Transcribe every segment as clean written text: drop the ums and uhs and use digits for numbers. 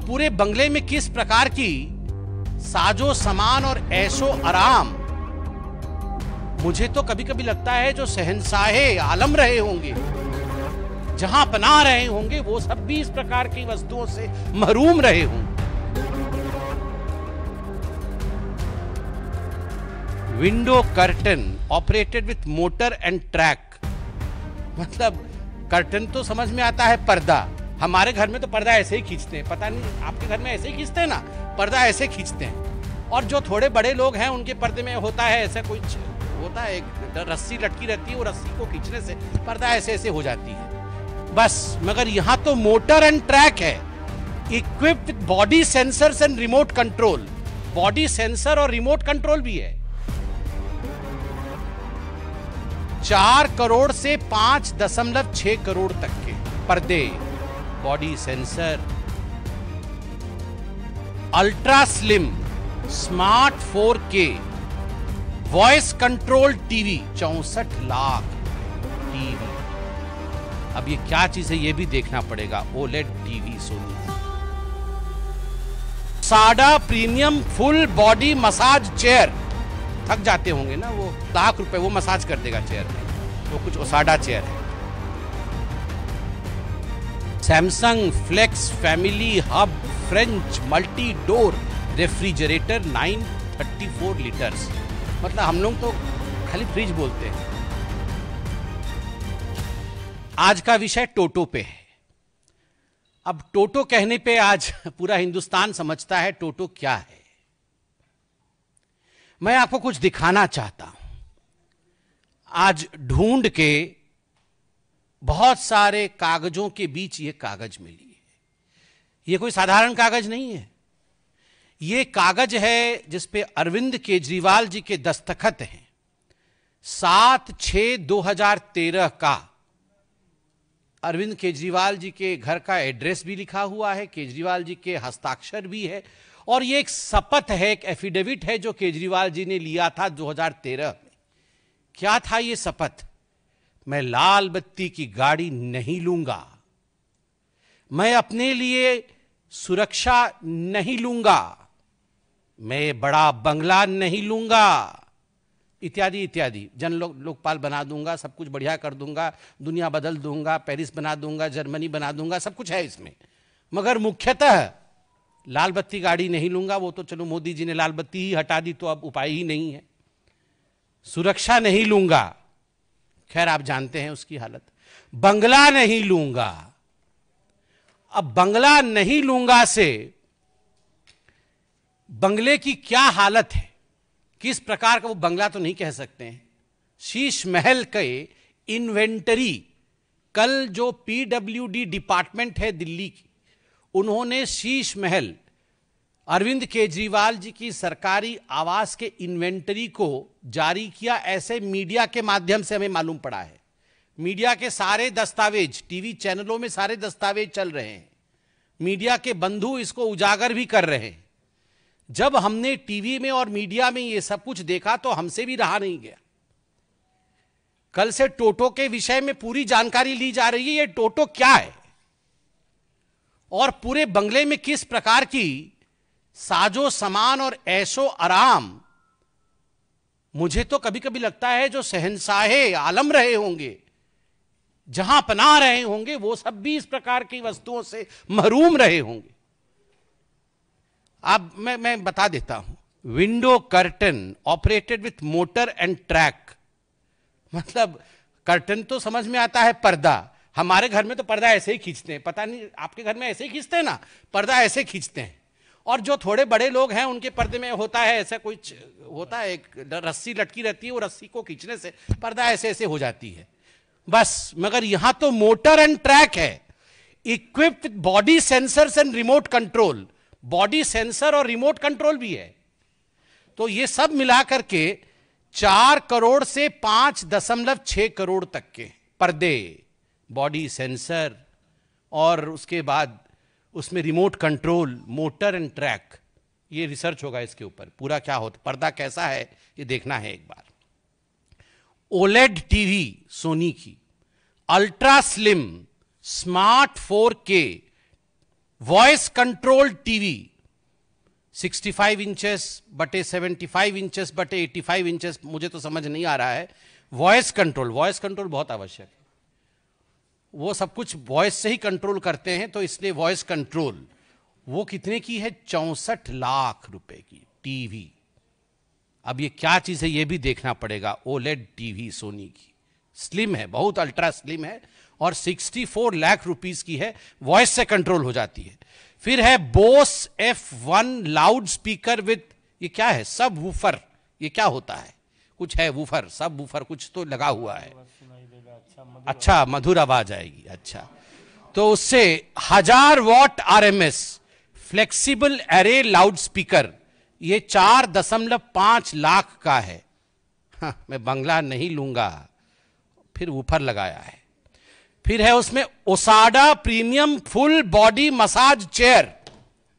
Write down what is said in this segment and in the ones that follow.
पूरे बंगले में किस प्रकार की साजो सामान और ऐशो आराम, मुझे तो कभी कभी लगता है जो शहंशाहे आलम रहे होंगे, जहां पनाह रहे होंगे, वो सब भी इस प्रकार की वस्तुओं से महरूम रहे होंगे। Window curtain operated with motor and track, मतलब कर्टन तो समझ में आता है पर्दा, हमारे घर में तो पर्दा ऐसे ही खींचते हैं, पता नहीं आपके घर में ऐसे ही खींचते हैं ना, पर्दा ऐसे खींचते हैं। और जो थोड़े बड़े लोग हैं उनके पर्दे में होता है ऐसा कुछ होता है, एक रस्सी लटकी रहती है, वो रस्सी को खींचने से पर्दा ऐसे ऐसे हो जाती है बस। मगर यहां तो मोटर एंड ट्रैक है, equipped with body sensors and remote control, body sensor और रिमोट कंट्रोल भी है। 4 करोड़ से 5.6 करोड़ तक के पर्दे, body sensor, ultra slim smart 4K voice control TV, 64 lakh TV. अब ये क्या चीज है ये भी देखना पड़ेगा। ओलेड टीवी सोनी, साडा premium full body massage chair, थक जाते होंगे ना वो, लाख रुपए वो मसाज कर देगा चेयर में, वो कुछ ओसाडा चेयर है। Samsung flex family hub French multi door refrigerator 934 litres, मतलब हम लोग तो खाली फ्रिज बोलते हैं। आज का विषय टोटो पे है। अब टोटो कहने पे आज पूरा हिंदुस्तान समझता है टोटो क्या है। मैं आपको कुछ दिखाना चाहता हूं। आज ढूंढ के बहुत सारे कागजों के बीच ये कागज मिली है। ये कोई साधारण कागज नहीं है, ये कागज है जिसपे अरविंद केजरीवाल जी के दस्तखत हैं। 7/6/2013 का अरविंद केजरीवाल जी के घर का एड्रेस भी लिखा हुआ है, केजरीवाल जी के हस्ताक्षर भी है, और ये एक शपथ है, एक एफिडेविट है जो केजरीवाल जी ने लिया था 2013 में। क्या था ये शपथ? मैं लाल बत्ती की गाड़ी नहीं लूंगा, मैं अपने लिए सुरक्षा नहीं लूंगा, मैं बड़ा बंगला नहीं लूंगा, इत्यादि इत्यादि। जन लोकपाल बना दूंगा, सब कुछ बढ़िया कर दूंगा, दुनिया बदल दूंगा, पेरिस बना दूंगा, जर्मनी बना दूंगा, सब कुछ है इसमें। मगर मुख्यतः लाल बत्ती गाड़ी नहीं लूंगा, वो तो चलो मोदी जी ने लाल बत्ती ही हटा दी तो अब उपाय ही नहीं है। सुरक्षा नहीं लूंगा, खैर आप जानते हैं उसकी हालत। बंगला नहीं लूंगा, अब बंगला नहीं लूंगा से बंगले की क्या हालत है, किस प्रकार का वो बंगला तो नहीं कह सकते हैं। शीश महल के इन्वेंटरी, कल जो पीडब्ल्यूडी डिपार्टमेंट है दिल्ली की, उन्होंने शीश महल अरविंद केजरीवाल जी की सरकारी आवास के इन्वेंटरी को जारी किया, ऐसे मीडिया के माध्यम से हमें मालूम पड़ा है। मीडिया के सारे दस्तावेज, टीवी चैनलों में सारे दस्तावेज चल रहे हैं, मीडिया के बंधु इसको उजागर भी कर रहे हैं। जब हमने टीवी में और मीडिया में ये सब कुछ देखा तो हमसे भी रहा नहीं गया। कल से टोटो के विषय में पूरी जानकारी ली जा रही है, ये टोटो क्या है और पूरे बंगले में किस प्रकार की साजो सामान और ऐशो आराम, मुझे तो कभी कभी लगता है जो शहंशाहे आलम रहे होंगे, जहां पनाह रहे होंगे, वो सब भी इस प्रकार की वस्तुओं से महरूम रहे होंगे। अब मैं बता देता हूं। Window curtain operated with motor and track, मतलब कर्टन तो समझ में आता है पर्दा, हमारे घर में तो पर्दा ऐसे ही खींचते हैं, पता नहीं आपके घर में ऐसे ही खींचते हैं ना, पर्दा ऐसे खींचते हैं। और जो थोड़े बड़े लोग हैं उनके पर्दे में होता है ऐसा कुछ होता है, एक रस्सी लटकी रहती है, वो रस्सी को खींचने से पर्दा ऐसे ऐसे हो जाती है बस। मगर यहां तो मोटर एंड ट्रैक है, equipped with body sensors and remote control, body sensor और रिमोट कंट्रोल भी है। तो ये सब मिलाकर के 4 करोड़ से 5.6 करोड़ तक के पर्दे, बॉडी सेंसर और उसके बाद उसमें remote control, motor and track. ये रिसर्च होगा इसके ऊपर, पूरा क्या होता, पर्दा कैसा है ये देखना है एक बार। ओलेड टीवी सोनी की, ultra slim smart 4K voice control TV 65 inches बटे 75 इंचेस बटे 85 इंचेस, मुझे तो समझ नहीं आ रहा है। वॉइस कंट्रोल बहुत आवश्यक है, वो सब कुछ वॉइस से ही कंट्रोल करते हैं, तो इसलिए वॉइस कंट्रोल वो कितने की है? 64 लाख रुपए की टीवी। अब ये क्या चीज है ये भी देखना पड़ेगा। ओलेड टीवी सोनी की, स्लिम है, बहुत अल्ट्रा स्लिम है, और 64 लाख रुपीस की है, वॉइस से कंट्रोल हो जाती है। फिर है Bose F1 loud speaker with, ये क्या है? सब वूफर। ये क्या होता है? कुछ है वूफर, सब वूफर कुछ तो लगा हुआ है। अच्छा, मधुर आवाज आएगी। अच्छा, तो उससे 1000 what RMS flexible array loud speaker, ये 4.5 लाख का है। हाँ, मैं बंगला नहीं लूंगा। फिर वूफर लगाया है। फिर है उसमें ओसाडा premium full body massage chair.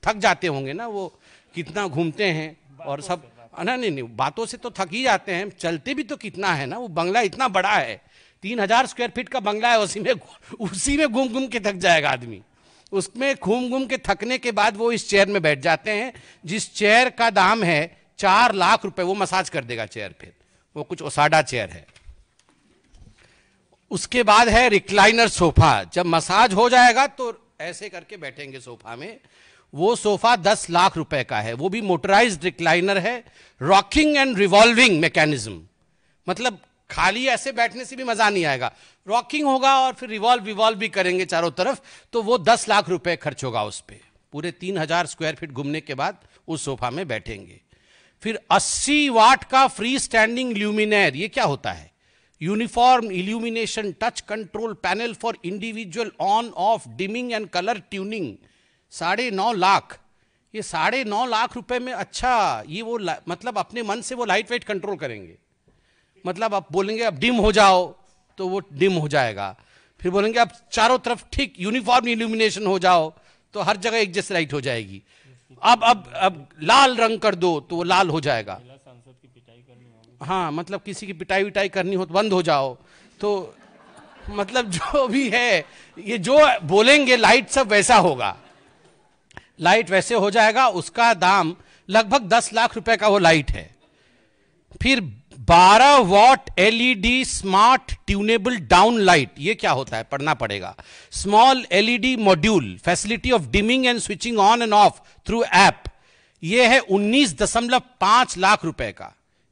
थक जाते होंगे ना वो, कितना घूमते हैं और सब। नहीं, बातों से तो थक ही जाते हैं, चलते भी तो कितना है ना। वो बंगला इतना बड़ा है, 3000 स्क्वायर फीट का बंगला है, उसी में घूम घूम के थक जाएगा आदमी। उसमें घूम घूम के थकने के बाद वो इस चेयर में बैठ जाते हैं, जिस चेयर का दाम है 4 लाख रुपए। वो मसाज कर देगा चेयर, फिर वो कुछ ओसाडा चेयर है। उसके बाद है रिक्लाइनर सोफा। जब मसाज हो जाएगा तो ऐसे करके बैठेंगे सोफा में। वो सोफा 10 लाख रुपए का है, वो भी मोटराइज्ड रिक्लाइनर है, रॉकिंग एंड रिवॉल्विंग मैकेनिज्म। मतलब खाली ऐसे बैठने से भी मजा नहीं आएगा, रॉकिंग होगा और फिर रिवॉल्व भी करेंगे चारों तरफ, तो वो 10 लाख रुपए खर्च होगा उस पर। पूरे 3000 स्क्वायर फीट घूमने के बाद उस सोफा में बैठेंगे। फिर 80 वाट का फ्री स्टैंडिंग ल्यूमिनेयर, ये क्या होता है? Uniform illumination touch control panel for individual on off dimming and colour tuning, 9.5 lakh. ये 9.5 लाख रुपए में, अच्छा ये वो मतलब अपने मन से वो लाइट वेट कंट्रोल करेंगे। मतलब आप बोलेंगे अब डिम हो जाओ तो वो डिम हो जाएगा, फिर बोलेंगे अब चारों तरफ ठीक यूनिफॉर्म इल्यूमिनेशन हो जाओ तो हर जगह एक जैसे लाइट हो जाएगी। अब लाल रंग कर दो तो वो लाल हो जाएगा। हाँ, मतलब किसी की पिटाई विटाई करनी हो तो बंद हो जाओ। तो मतलब जो भी है, ये जो बोलेंगे लाइट सब वैसा होगा, लाइट वैसे हो जाएगा। उसका दाम लगभग 10 लाख रुपए का वो लाइट है। फिर 12 what LED smart tunable down light, ये क्या होता है? पढ़ना पड़ेगा। Small LED module facility of dimming and switching on end of through app, ये है 19.5 लाख रुपए का।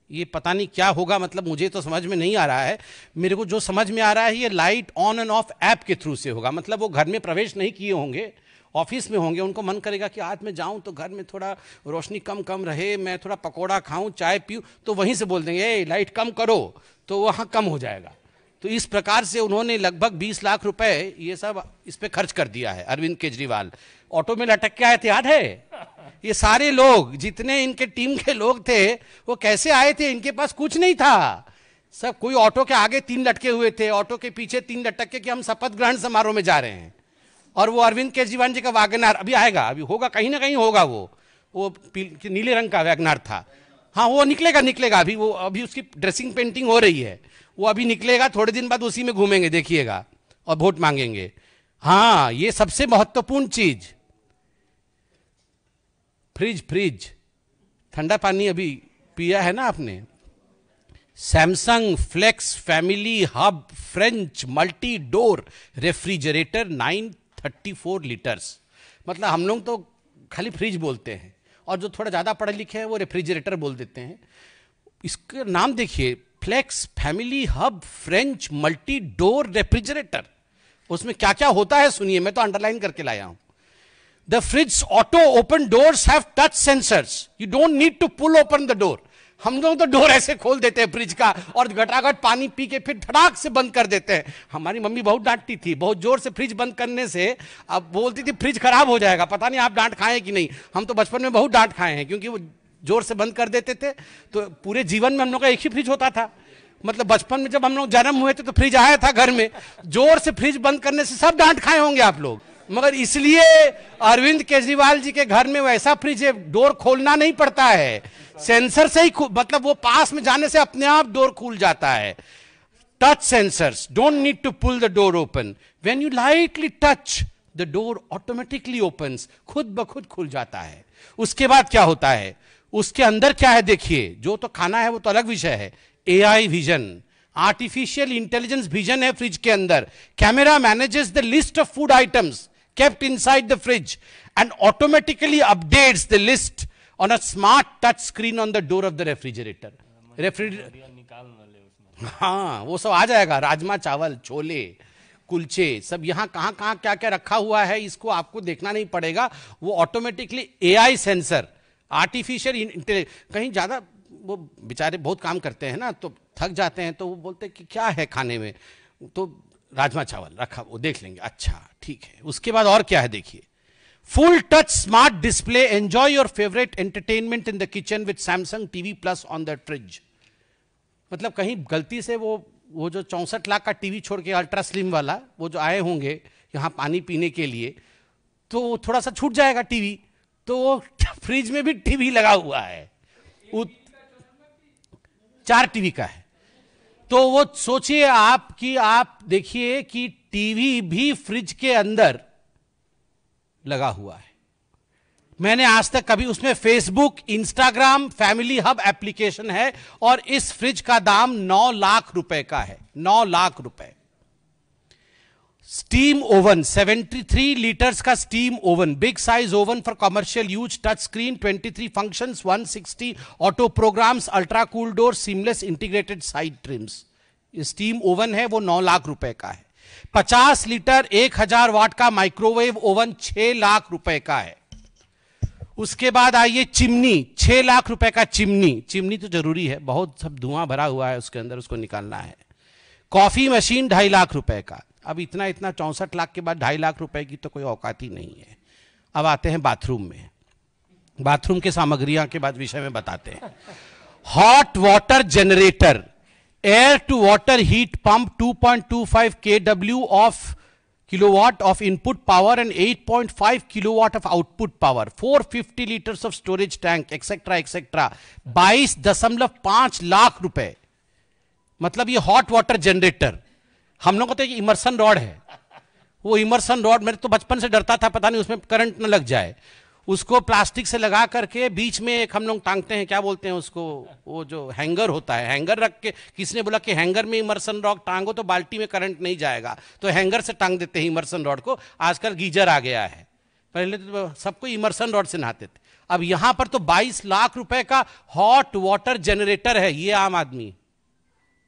ये पता नहीं क्या होगा, मतलब मुझे तो समझ में नहीं आ रहा है। मेरे को जो समझ में आ रहा है, ये light on end of app के थ्रू से होगा। मतलब वो घर में प्रवेश नहीं किए होंगे, ऑफिस में होंगे, उनको मन करेगा कि आज मैं जाऊं तो घर में थोड़ा रोशनी कम रहे, मैं थोड़ा पकोड़ा खाऊं, चाय पीऊं, तो वहीं से बोल देंगे ए लाइट कम करो, तो वहां कम हो जाएगा। तो इस प्रकार से उन्होंने लगभग 20 लाख रुपए ये सब इस पे खर्च कर दिया है। अरविंद केजरीवाल ऑटो में लटक के आए थे, याद है? ये सारे लोग जितने इनके टीम के लोग थे वो कैसे आए थे? इनके पास कुछ नहीं था, सब कोई ऑटो के आगे 3 लटके हुए थे, ऑटो के पीछे 3 लटक के कि हम शपथ ग्रहण समारोह में जा रहे हैं। और वो अरविंद केजरीवाल जी का वैगनार अभी आएगा, अभी होगा, कहीं ना कहीं होगा। वो नीले रंग का वैगनार था। हाँ, वो निकलेगा अभी, वो अभी उसकी ड्रेसिंग पेंटिंग हो रही है, वो अभी निकलेगा, थोड़े दिन बाद उसी में घूमेंगे, देखिएगा, और वोट मांगेंगे। हाँ, ये सबसे महत्वपूर्ण चीज, फ्रिज ठंडा पानी अभी पिया है ना आपने? Samsung flex family hub French multi door refrigerator 934 litres. मतलब हम लोग तो खाली फ्रिज बोलते हैं, और जो थोड़ा ज्यादा पढ़े लिखे हैं वो रेफ्रिजरेटर बोल देते हैं। इसका नाम देखिए, flex family hub French multi door refrigerator. उसमें क्या क्या होता है सुनिए, मैं तो अंडरलाइन करके लाया हूं। The fridge auto open doors have touch sensors. You don't need to pull open the door. हम लोग तो डोर ऐसे खोल देते हैं फ्रिज का, और घटाघट पानी पी के फिर धड़ाक से बंद कर देते हैं। हमारी मम्मी बहुत डांटती थी, बहुत जोर से फ्रिज बंद करने से। अब बोलती थी फ्रिज खराब हो जाएगा। पता नहीं आप डांट खाए कि नहीं, हम तो बचपन में बहुत डांट खाए हैं, क्योंकि वो जोर से बंद कर देते थे। तो पूरे जीवन में हम लोग का एक ही फ्रिज होता था। मतलब बचपन में जब हम लोग जन्म हुए थे तो फ्रिज आया था घर में, जोर से फ्रिज बंद करने से सब डांट खाए होंगे आप लोग। मगर इसलिए अरविंद केजरीवाल जी के घर में वैसा फ्रिज है, डोर खोलना नहीं पड़ता है, सेंसर से ही मतलब वो पास में जाने से अपने आप डोर खुल जाता है। Touch sensors, don't need to pull the door open, when you lightly touch the door automatically opens, खुद ब खुद खुल जाता है। उसके बाद क्या होता है, उसके अंदर क्या है देखिए, जो तो खाना है वो तो अलग विषय है, AI vision, artificial intelligence vision है फ्रिज के अंदर। Camera manages the list of food items kept inside the fridge and automatically updates the list on a smart touch screen on the door of the refrigerator. हाँ, वो सब आ जाएगा, राजमा चावल, छोले, कुलचे, सब यहाँ कहाँ कहाँ क्या क्या रखा हुआ है, इसको आपको देखना नहीं पड़ेगा। वो automatically AI sensor, artificial intelligence, कहीं ज्यादा वो बेचारे बहुत काम करते हैं ना, तो थक जाते हैं, तो वो बोलते हैं कि क्या है खाने में, तो राजमा चावल रखा, वो देख लेंगे, अच्छा ठीक है। उसके बाद और क्या है देखिए, full touch smart display, enjoy your favourite entertainment in the kitchen with Samsung TV plus on the fridge. मतलब कहीं गलती से वो जो 64 लाख का टीवी छोड़ के अल्ट्रा स्लिम वाला वो जो आए होंगे यहां पानी पीने के लिए, तो थोड़ा सा छूट जाएगा टीवी, तो वो फ्रिज में भी टीवी लगा हुआ है, 4 टीवी का है। तो वो सोचिए आप कि आप देखिए कि टीवी भी फ्रिज के अंदर लगा हुआ है। मैंने आज तक कभी, उसमें Facebook, Instagram, family hub application है, और इस फ्रिज का दाम 9 लाख रुपए का है, 9 लाख रुपए। स्टीम ओवन, 73 लीटर्स का steam oven, big size oven for commercial use, touch screen, 23 functions, 160 auto programs, ultra cool door, seamless integrated side trims. Steam oven है वो 9 लाख रुपए का है। 50 लीटर 1000 वाट का माइक्रोवेव ओवन 6 लाख रुपए का है। उसके बाद आइए चिमनी, 6 लाख रुपए का चिमनी। चिमनी तो जरूरी है, बहुत सब धुआं भरा हुआ है उसके अंदर, उसको निकालना है। कॉफी मशीन 2.5 लाख रुपए का। अब इतना 64 लाख के बाद 2.5 लाख रुपए की तो कोई औकात ही नहीं है। अब आते हैं बाथरूम में, बाथरूम के सामग्रियां के बाद विषय में बताते हैं। Hot water generator, air to water heat pump, 2.25 kW of kilowatt of input power and 8.5 kilowatt of output power, 450 liters of storage tank, etc etc, 22.5 lakh रुपए। मतलब ये हॉट वाटर जनरेटर, हम लोग को तो ये इमर्सन रॉड है, वो इमर्सन रॉड मेरे तो बचपन से डरता था, पता नहीं उसमें करंट न लग जाए। उसको प्लास्टिक से लगा करके बीच में एक हम लोग टांगते हैं, क्या बोलते हैं उसको, वो जो हैंगर होता है, हैंगर रख के, किसने बोला कि हैंगर में इमर्सन रॉड टांगो तो बाल्टी में करंट नहीं जाएगा, तो हैंगर से टांग देते हैं इमर्सन रॉड को। आजकल गीजर आ गया है, पहले तो सबको इमर्सन रॉड से नहाते थे। अब यहां पर तो 22 लाख रुपए का हॉट वाटर जनरेटर है। ये आम आदमी,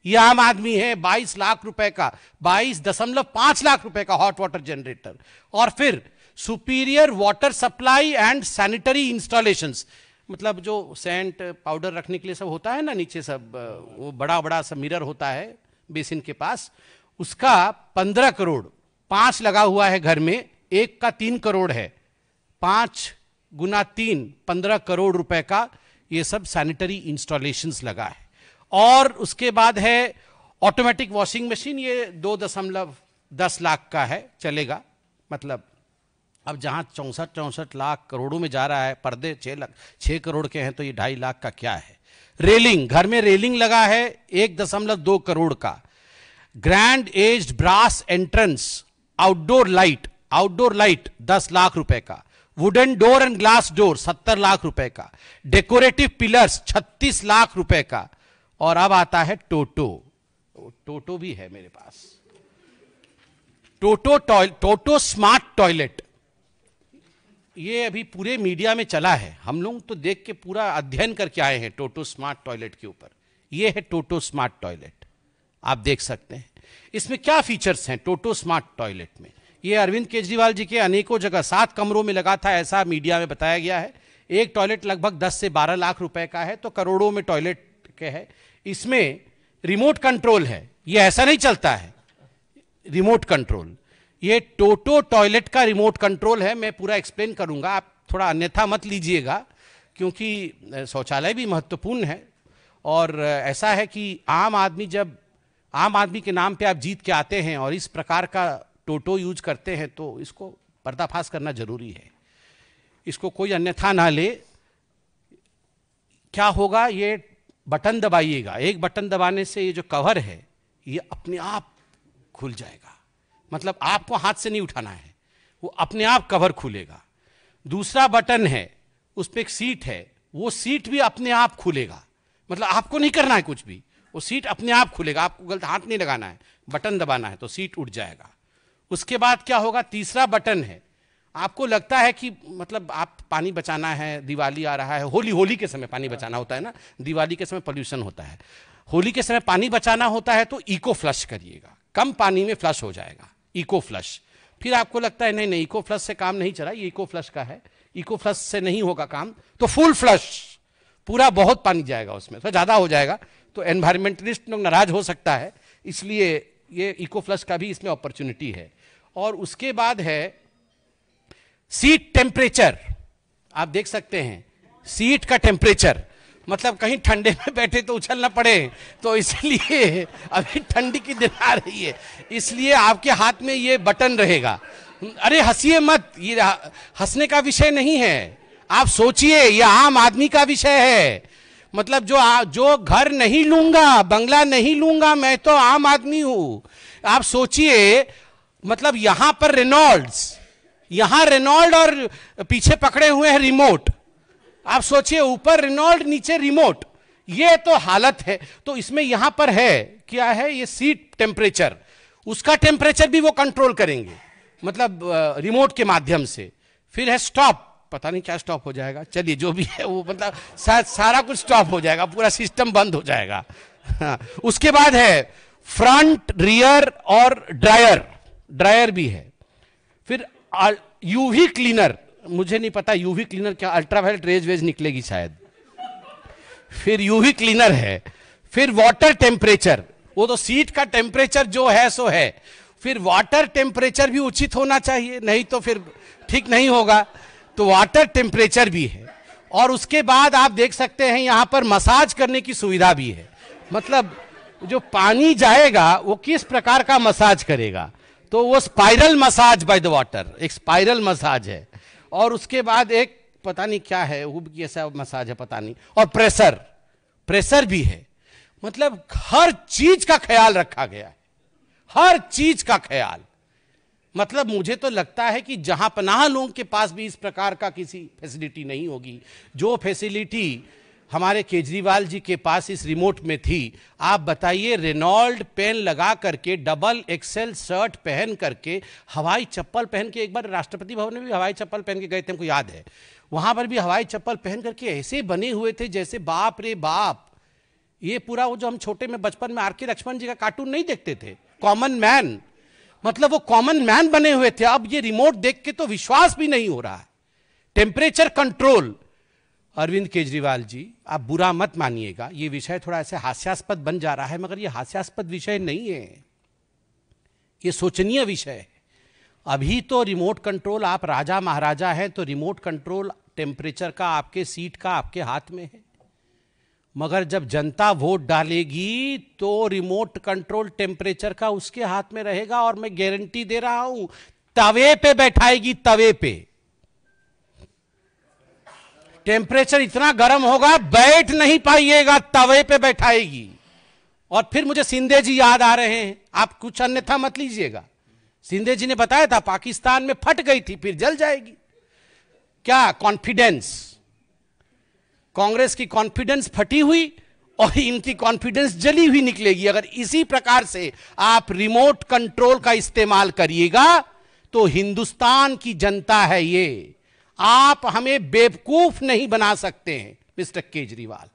ये आम आदमी है, 22 लाख रुपए का, 22.5 लाख रुपए का हॉट वाटर जनरेटर। और फिर superior water supply and sanitary installations, मतलब जो सेंट पाउडर रखने के लिए सब होता है ना नीचे, सब वो बड़ा बड़ा सब मिरर होता है बेसिन के पास, उसका 15 करोड़, 5 लगा हुआ है घर में, एक का 3 करोड़ है, 5 गुना 3, 15 करोड़ रुपए का ये सब सैनिटरी इंस्टॉलेशंस लगा है। और उसके बाद है ऑटोमेटिक वॉशिंग मशीन, ये 2.10 लाख का है, चलेगा। मतलब अब जहां 64 लाख करोड़ों में जा रहा है, पर्दे 6 करोड़ के हैं, तो ये 2.5 लाख का क्या है। रेलिंग, घर में रेलिंग लगा है 1.2 करोड़ का। Grand aged brass entrance, outdoor light 10 lakh रुपए का। Wooden door and glass door 70 lakh रुपए का। डेकोरेटिव पिलर्स 36 लाख रुपए का। और अब आता है टोटो भी है मेरे पास, टोटो स्मार्ट टॉयलेट। ये अभी पूरे मीडिया में चला है, हम लोग तो देख के पूरा अध्ययन करके आए हैं टोटो स्मार्ट टॉयलेट के ऊपर। ये है टोटो स्मार्ट टॉयलेट, आप देख सकते हैं इसमें क्या फीचर्स हैं टोटो स्मार्ट टॉयलेट में। ये अरविंद केजरीवाल जी के अनेकों जगह 7 कमरों में लगा था, ऐसा मीडिया में बताया गया है। एक टॉयलेट लगभग 10 से 12 लाख रुपए का है, तो करोड़ों में टॉयलेट के है। इसमें रिमोट कंट्रोल है, ये ऐसा नहीं चलता है, रिमोट कंट्रोल। ये टोटो टॉयलेट का रिमोट कंट्रोल है, मैं पूरा एक्सप्लेन करूंगा, आप थोड़ा अन्यथा मत लीजिएगा, क्योंकि शौचालय भी महत्वपूर्ण है। और ऐसा है कि आम आदमी के नाम पे आप जीत के आते हैं और इस प्रकार का टोटो यूज करते हैं, तो इसको पर्दाफाश करना जरूरी है, इसको कोई अन्यथा ना ले। क्या होगा, ये बटन दबाइएगा, एक बटन दबाने से ये जो कवर है ये अपने आप खुल जाएगा। मतलब आपको हाथ से नहीं उठाना है, वो अपने आप कवर खुलेगा। दूसरा बटन है, उस पर एक सीट है, वो सीट भी अपने आप खुलेगा, मतलब आपको नहीं करना है कुछ भी, वो सीट अपने आप खुलेगा, आपको गलत हाथ नहीं लगाना है, बटन दबाना है तो सीट उठ जाएगा। उसके बाद क्या होगा, तीसरा बटन है, आपको लगता है कि मतलब आप पानी बचाना है, दिवाली आ रहा है, होली के समय पानी बचाना होता है ना, दिवाली के समय पोल्यूशन होता है, होली के समय पानी बचाना होता है तो इको फ्लश करिएगा, कम पानी में फ्लश हो जाएगा, इको फ्लश। फिर आपको लगता है नहीं इको फ्लश से काम नहीं चला, ये इको फ्लश का है, इको फ्लश से नहीं होगा काम, तो फुल फ्लश, पूरा बहुत पानी जाएगा उसमें, तो ज्यादा हो जाएगा, तो एनवायरमेंटलिस्ट लोग नाराज हो सकता है, इसलिए ये इको फ्लश का भी इसमें अपॉर्चुनिटी है। और उसके बाद है सीट टेम्परेचर, आप देख सकते हैं सीट का टेम्परेचर, मतलब कहीं ठंडे में बैठे तो उछल ना पड़े, तो इसलिए अभी ठंडी की दिन आ रही है, इसलिए आपके हाथ में ये बटन रहेगा। अरे हंसिए मत, ये हंसने का विषय नहीं है, आप सोचिए, ये आम आदमी का विषय है, मतलब जो घर नहीं लूंगा, बंगला नहीं लूंगा, मैं तो आम आदमी हूं। आप सोचिए, मतलब यहां पर रेनॉल्ड्स, यहां रेनॉल्ड और पीछे पकड़े हुए हैं रिमोट, आप सोचिए ऊपर रेनॉल्ड नीचे रिमोट, ये तो हालत है। तो इसमें यहां पर है क्या है, ये सीट टेम्परेचर, उसका टेम्परेचर भी वो कंट्रोल करेंगे, मतलब रिमोट के माध्यम से। फिर है स्टॉप, पता नहीं क्या स्टॉप हो जाएगा, चलिए जो भी है वो, मतलब सारा कुछ स्टॉप हो जाएगा, पूरा सिस्टम बंद हो जाएगा। हाँ। उसके बाद है फ्रंट, रियर और ड्रायर भी है। फिर यूवी क्लीनर, मुझे नहीं पता यूवी क्लीनर क्या, अल्ट्रावायलेट रेज वेज निकलेगी शायद। फिर यूवी क्लीनर है। फिर वाटर टेम्परेचर, वो तो सीट का टेम्परेचर जो है सो है, फिर वाटर टेम्परेचर भी उचित होना चाहिए, नहीं तो फिर ठीक नहीं होगा, तो वाटर टेम्परेचर भी है। और उसके बाद आप देख सकते हैं यहां पर मसाज करने की सुविधा भी है, मतलब जो पानी जाएगा वो किस प्रकार का मसाज करेगा, तो वो spiral massage by the water, एक स्पाइरल मसाज है। और उसके बाद एक पता नहीं क्या है, वो भी कैसा मसाज है पता नहीं, और प्रेशर भी है, मतलब हर चीज का ख्याल रखा गया है, हर चीज का ख्याल। मतलब मुझे तो लगता है कि जहां पनाह लोगों के पास भी इस प्रकार का किसी फैसिलिटी नहीं होगी, जो फैसिलिटी हमारे केजरीवाल जी के पास इस रिमोट में थी। आप बताइए, रेनॉल्ड पेन लगा करके, डबल एक्सेल शर्ट पहन करके, हवाई चप्पल पहन के, एक बार राष्ट्रपति भवन में भी हवाई चप्पल पहन के गए थे, हमको याद है, वहां पर भी हवाई चप्पल पहन करके ऐसे बने हुए थे जैसे बाप रे बाप, ये पूरा वो जो हम छोटे में बचपन में आर.के. लक्ष्मण जी का कार्टून नहीं देखते थे, कॉमन मैन, मतलब वो कॉमन मैन बने हुए थे। अब ये रिमोट देख के तो विश्वास भी नहीं हो रहा है। टेम्परेचर कंट्रोल, अरविंद केजरीवाल जी आप बुरा मत मानिएगा, ये विषय थोड़ा ऐसे हास्यास्पद बन जा रहा है, मगर ये हास्यास्पद विषय नहीं है, ये सोचनीय विषय है। अभी तो रिमोट कंट्रोल, आप राजा महाराजा हैं तो रिमोट कंट्रोल टेम्परेचर का आपके सीट का आपके हाथ में है, मगर जब जनता वोट डालेगी तो रिमोट कंट्रोल टेम्परेचर का उसके हाथ में रहेगा, और मैं गारंटी दे रहा हूं तवे पे बैठाएगी, तवे पे टेम्परेचर इतना गर्म होगा बैठ नहीं पाइएगा, तवे पे बैठाएगी। और फिर मुझे सिंधे जी याद आ रहे हैं, आप कुछ अन्यथा मत लीजिएगा, सिंधे जी ने बताया था पाकिस्तान में फट गई थी फिर जल जाएगी, क्या कॉन्फिडेंस, कांग्रेस की कॉन्फिडेंस फटी हुई और इनकी कॉन्फिडेंस जली हुई निकलेगी। अगर इसी प्रकार से आप रिमोट कंट्रोल का इस्तेमाल करिएगा तो हिंदुस्तान की जनता है ये, आप हमें बेवकूफ नहीं बना सकते हैं मिस्टर केजरीवाल।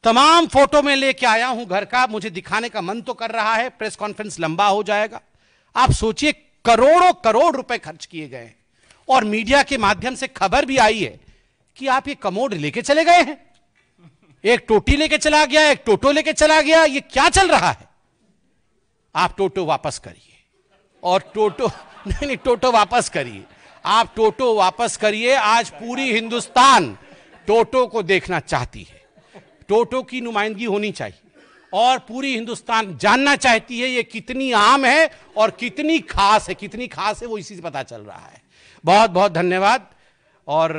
तमाम फोटो में लेके आया हूं घर का, मुझे दिखाने का मन तो कर रहा है, प्रेस कॉन्फ्रेंस लंबा हो जाएगा। आप सोचिए करोड़ों करोड़ रुपए खर्च किए गए, और मीडिया के माध्यम से खबर भी आई है कि आप ये कमोड लेके चले गए हैं, एक टोटी लेके चला गया, एक टोटो लेके चला गया, ये क्या चल रहा है? आप टोटो वापस करिए, और टोटो नहीं टोटो वापस करिए, आप टोटो वापस करिए। आज पूरी हिंदुस्तान टोटो को देखना चाहती है, टोटो की नुमाइंदगी होनी चाहिए, और पूरी हिंदुस्तान जानना चाहती है ये कितनी आम है और कितनी खास है, कितनी खास है वो इसी से पता चल रहा है। बहुत बहुत धन्यवाद। और